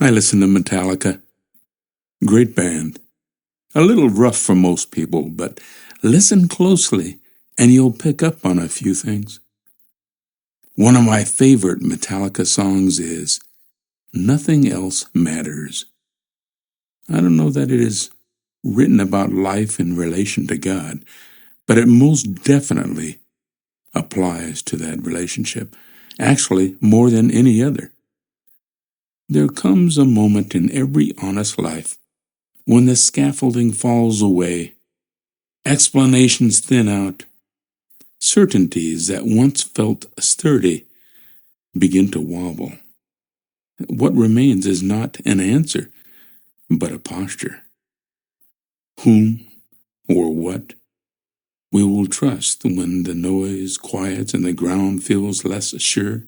I listen to Metallica. Great band. A little rough for most people, but listen closely and you'll pick up on a few things. One of my favorite Metallica songs is Nothing Else Matters. I don't know that it is written about life in relation to God, but it most definitely applies to that relationship, actually more than any other. There comes a moment in every honest life when the scaffolding falls away, explanations thin out, certainties that once felt sturdy begin to wobble. What remains is not an answer, but a posture. Whom or what we will trust when the noise quiets and the ground feels less sure.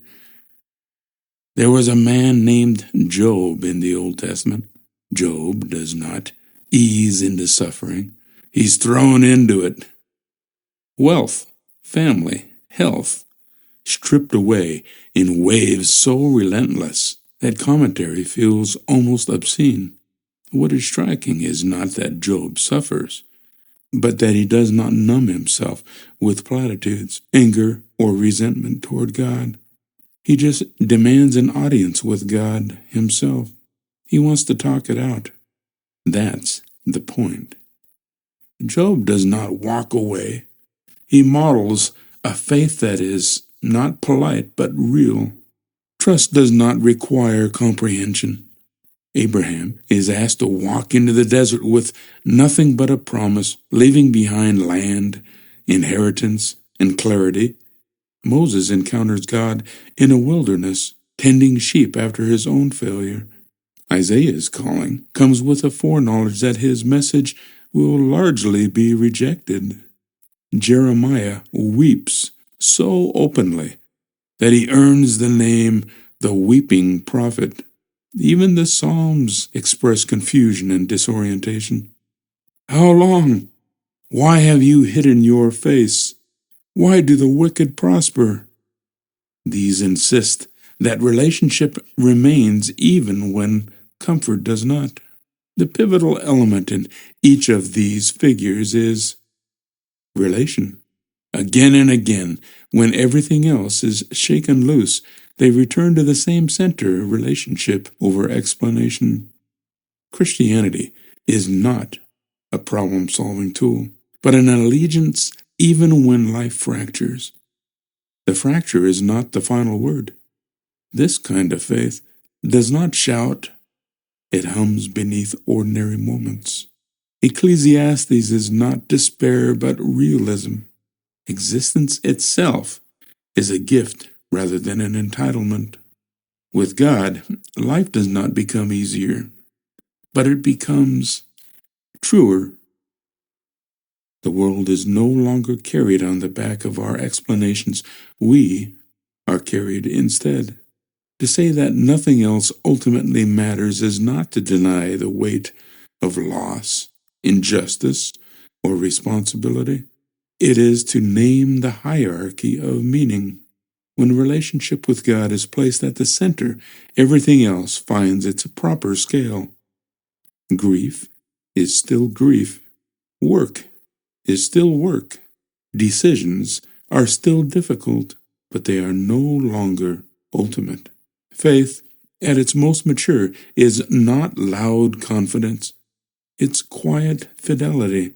There was a man named Job in the Old Testament. Job does not ease into suffering. He's thrown into it. Wealth, family, health, stripped away in waves so relentless that commentary feels almost obscene. What is striking is not that Job suffers, but that he does not numb himself with platitudes, anger, or resentment toward God. He just demands an audience with God himself. He wants to talk it out. That's the point. Job does not walk away. He models a faith that is not polite but real. Trust does not require comprehension. Abraham is asked to walk into the desert with nothing but a promise, leaving behind land, inheritance, and clarity. Moses encounters God in a wilderness, tending sheep after his own failure. Isaiah's calling comes with a foreknowledge that his message will largely be rejected. Jeremiah weeps so openly that he earns the name the weeping prophet. Even the Psalms express confusion and disorientation. How long? Why have you hidden your face? Why do the wicked prosper? These insist that relationship remains even when comfort does not. The pivotal element in each of these figures is relation. Again and again, when everything else is shaken loose, they return to the same center, relationship over explanation. Christianity is not a problem-solving tool, but an allegiance even when life fractures. The fracture is not the final word. This kind of faith does not shout. It hums beneath ordinary moments. Ecclesiastes is not despair but realism. Existence itself is a gift rather than an entitlement. With God, life does not become easier, but it becomes truer. The world is no longer carried on the back of our explanations. We are carried instead. To say that nothing else ultimately matters is not to deny the weight of loss, injustice, or responsibility. It is to name the hierarchy of meaning. When relationship with God is placed at the center, everything else finds its proper scale. Grief is still grief. Work is still work. Decisions are still difficult, but they are no longer ultimate. Faith, at its most mature, is not loud confidence. It's quiet fidelity.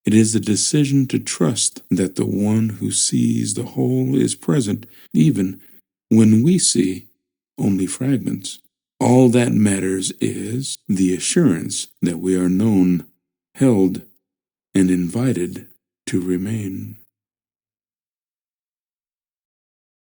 It is the decision to trust that the one who sees the whole is present, even when we see only fragments. All that matters is the assurance that we are known, held, and invited to remain.